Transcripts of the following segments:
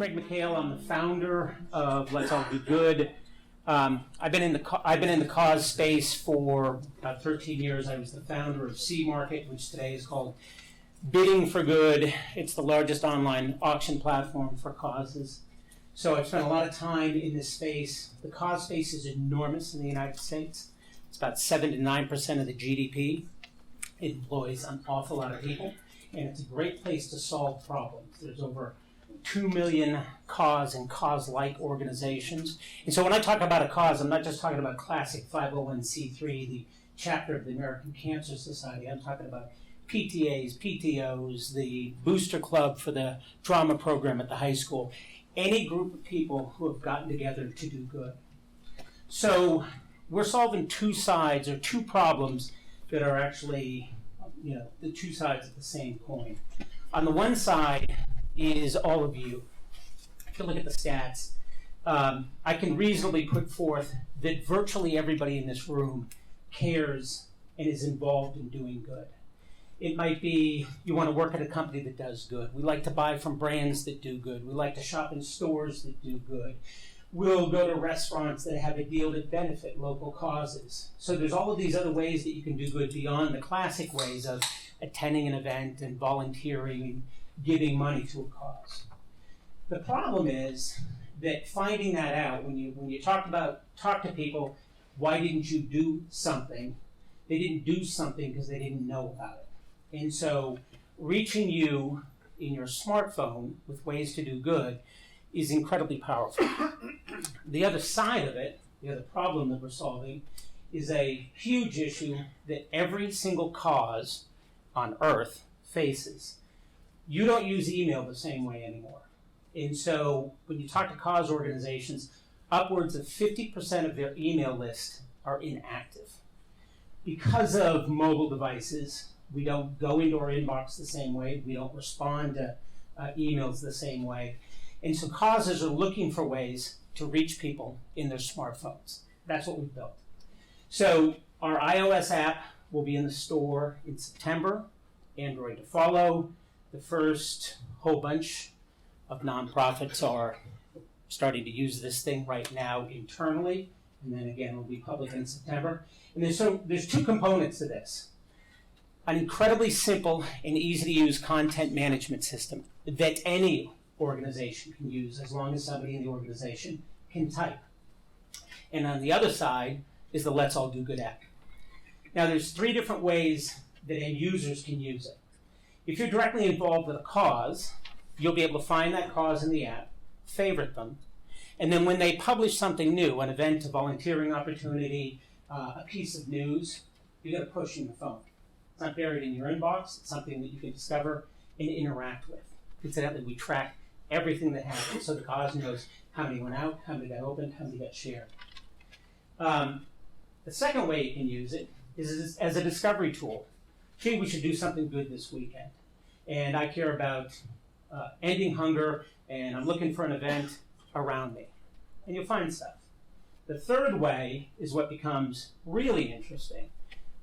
Craig McHale. I'm the founder of LetsAllDoGood. I've been in the cause space for about 13 years. I was the founder of C Market, which today is called Bidding for Good. It's the largest online auction platform for causes. So I've spent a lot of time in this space. The cause space is enormous in the United States. It's about 7 to 9% of the GDP. It employs an awful lot of people, and it's a great place to solve problems. There's over 2 million cause and cause-like organizations. And so when I talk about a cause, I'm not just talking about classic 501c3, the chapter of the American Cancer Society. I'm talking about PTAs, PTOs, the booster club for the drama program at the high school, any group of people who have gotten together to do good. So we're solving two sides or two problems that are actually, the two sides of the same coin. On the one side is all of you. If you look at the stats, I can reasonably put forth that virtually everybody in this room cares and is involved in doing good. It might be you want to work at a company that does good. We like to buy from brands that do good. We like to shop in stores that do good. We'll go to restaurants that have a deal that benefit local causes. So there's all of these other ways that you can do good beyond the classic ways of attending an event and volunteering and giving money to a cause. The problem is that finding that out, when you talk to people, why didn't you do something? They didn't do something because they didn't know about it. And so reaching you in your smartphone with ways to do good is incredibly powerful. The other side of it, the other problem that we're solving, is a huge issue that every single cause on Earth faces. You don't use email the same way anymore. And so when you talk to cause organizations, upwards of 50% of their email list are inactive. Because of mobile devices, we don't go into our inbox the same way. We don't respond to emails the same way. And so causes are looking for ways to reach people in their smartphones. That's what we've built. So our iOS app will be in the store in September, Android to follow. The first whole bunch of nonprofits are starting to use this thing right now internally, and then again it'll be public in September. And there's two components to this. An incredibly simple and easy to use content management system that any organization can use as long as somebody in the organization can type. And on the other side is the LetsAllDoGood app. Now there's 3 different ways that end users can use it. If you're directly involved with a cause, you'll be able to find that cause in the app, favorite them, and then when they publish something new, an event, a volunteering opportunity, a piece of news, you get a push in your phone. It's not buried in your inbox. It's something that you can discover and interact with. Incidentally, we track everything that happens, so the cause knows how many went out, how many got opened, how many got shared. The second way you can use it is as a discovery tool. Gee, we should do something good this weekend. And I care about ending hunger, and I'm looking for an event around me. And you'll find stuff. The third way is what becomes really interesting.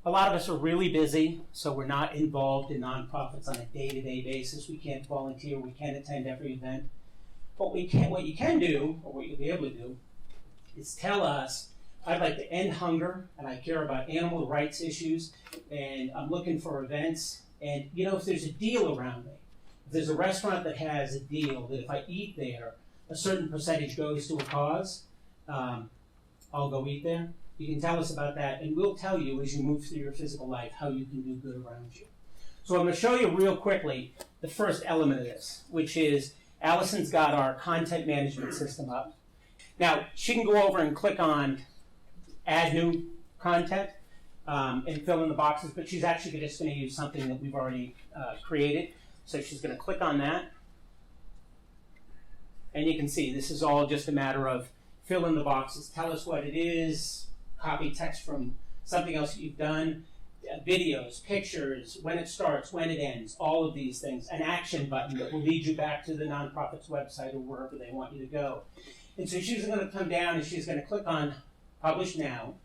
A lot of us are really busy, so we're not involved in nonprofits on a day-to-day basis. We can't volunteer, we can't attend every event. But what you can do, or what you'll be able to do, is tell us, I'd like to end hunger, and I care about animal rights issues, and I'm looking for events, and if there's a deal around me, if there's a restaurant that has a deal that if I eat there, a certain percentage goes to a cause, I'll go eat there. You can tell us about that, and we'll tell you as you move through your physical life how you can do good around you. So I'm going to show you real quickly the first element of this, which is Allison's got our content management system up. Now, she can go over and click on Add New Content and fill in the boxes, but she's actually just going to use something that we've already created. So she's going to click on that. And you can see this is all just a matter of fill in the boxes, tell us what it is, copy text from something else that you've done, videos, pictures, when it starts, when it ends, all of these things, an action button that will lead you back to the nonprofit's website or wherever they want you to go. And so she's going to come down and she's going to click on Publish Now,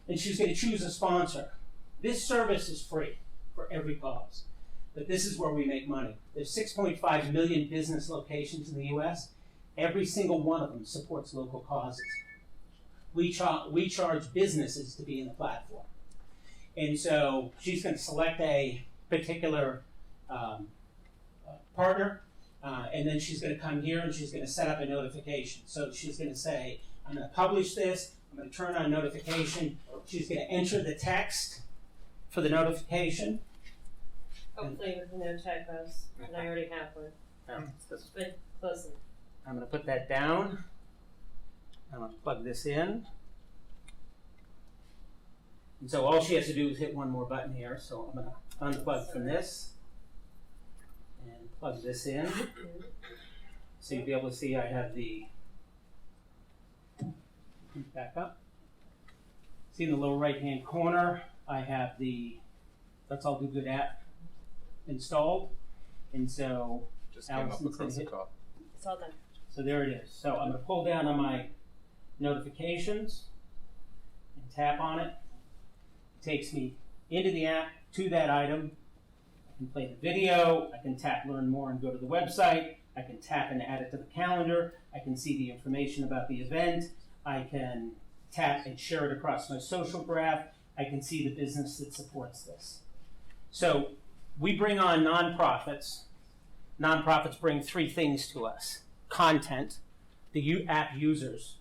and she's going to choose a sponsor. This service is free for every cause, but this is where we make money. There's 6.5 million business locations in the U.S., Every single one of them supports local causes. We charge businesses to be in the platform. And so she's going to select a particular partner, and then she's going to come here and she's going to set up a notification. So she's going to say, I'm going to publish this, I'm going to turn on notification. She's going to enter the text for the notification. Hopefully with no typos, and I already have one. But closely. I'm going to put that down. I'm going to plug this in. And so all she has to do is hit one more button here. So I'm going to unplug from this and plug this in. So you'll be able to see I have the back up. See in the lower right hand corner, I have the LetsAllDoGood app installed. And so just came up across the top. It's all done. So there it is. So I'm going to pull down on my notifications and tap on it. It takes me into the app to that item. I can play the video. I can tap learn more and go to the website. I can tap and add it to the calendar. I can see the information about the event. I can tap and share it across my social graph. I can see the business that supports this. So we bring on nonprofits. Nonprofits bring three things to us. Content. The app users,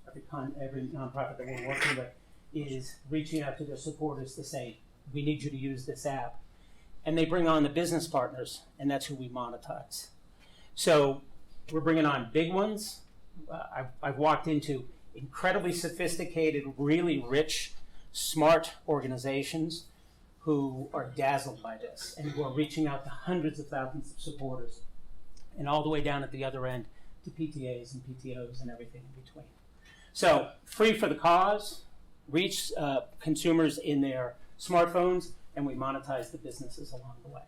every nonprofit that we're working with, is reaching out to their supporters to say, we need you to use this app. And they bring on the business partners, and that's who we monetize. So we're bringing on big ones. I've walked into incredibly sophisticated, really rich, smart organizations who are dazzled by this and who are reaching out to hundreds of thousands of supporters, and all the way down at the other end to PTAs and PTOs and everything in between. So free for the cause, reach consumers in their smartphones, and we monetize the businesses along the way.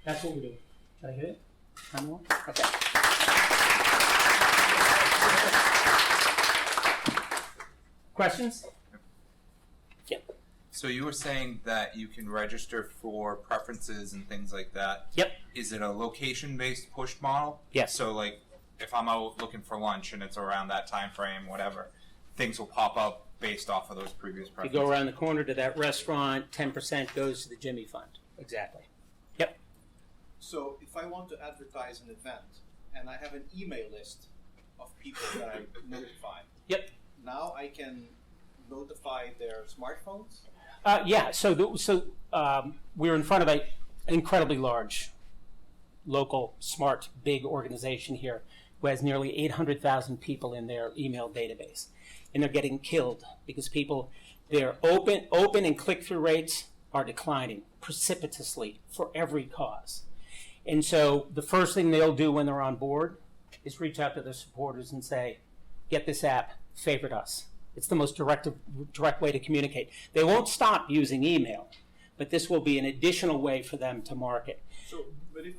That's what we're doing. Did I get it? Time more? Okay. Questions? Yeah. So you were saying that you can register for preferences and things like that. Yep. Is it a location-based push model? Yes. So like, if I'm out looking for lunch and it's around that time frame, whatever, things will pop up based off of those previous You preferences. go around the corner to that restaurant, 10% goes to the Jimmy Fund. Exactly. Yep. So if I want to advertise an event and I have an email list of people that I notify, Yep. now I can notify their smartphones? Yeah, so we're in front of an incredibly large, local, smart, big organization here who has nearly 800,000 people in their email database. And they're getting killed because their open and click-through rates are declining precipitously for every cause. And so the first thing they'll do when they're on board is reach out to their supporters and say, get this app, favorite us. It's the most direct way to communicate. They won't stop using email, but this will be an additional way for them to market. So, but if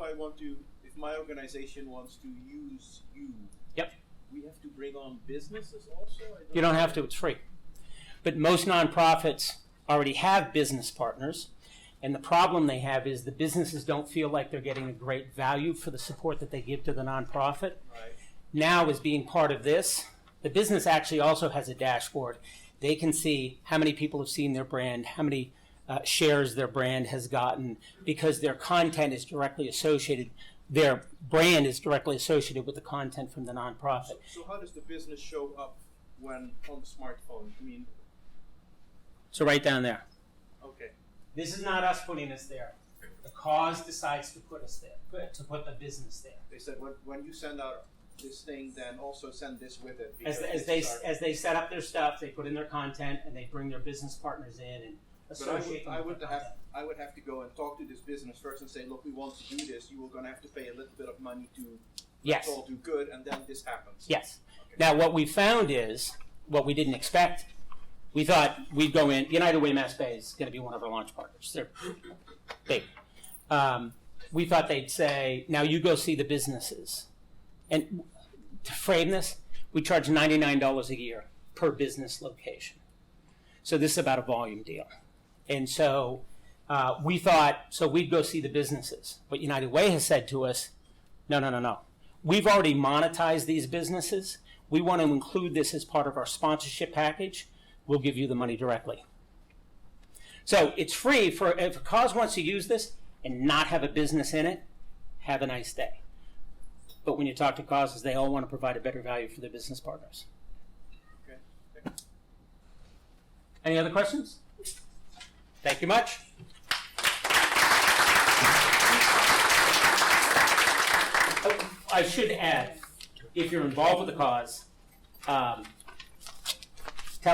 my organization wants to use you, Yep. we have to bring on businesses also? You don't have to, it's free. But most nonprofits already have business partners, and the problem they have is the businesses don't feel like they're getting a great value for the support that they give to the nonprofit. Right. Now, as being part of this, the business actually also has a dashboard. They can see how many people have seen their brand, how many shares their brand has gotten, because their content is directly associated, their brand is directly associated with the content from the nonprofit. So how does the business show up when on the smartphone? I mean, So right down there. okay. This is not us putting us there. The cause decides to put us there, to put the business there. They said when you send out this thing, then also send this with it. As they set up their stuff, they put in their content and they bring their business partners in and associate them with the content. I would have to go and talk to this business first and say, look, we want to do this. You are going to have to pay a little bit of money to Yes. LetsAllDoGood, and then this happens. Yes. Okay. Now, what we found is, what we didn't expect, we thought we'd go in, United Way Mass Bay is going to be one of our launch partners. They're big. We thought they'd say, now you go see the businesses. And to frame this, we charge $99 a year per business location. So this is about a volume deal. And so we thought, so we'd go see the businesses. But United Way has said to us, no. we've already monetized these businesses. We want to include this as part of our sponsorship package. We'll give you the money directly. So it's free for, if a cause wants to use this and not have a business in it, have a nice day. But when you talk to causes, they all want to provide a better value for their business partners. Okay. Any other questions? Thank you much. I should add, if you're involved with the cause, tell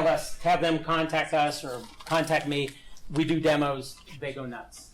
us, have them contact us or contact me. We do demos, they go nuts.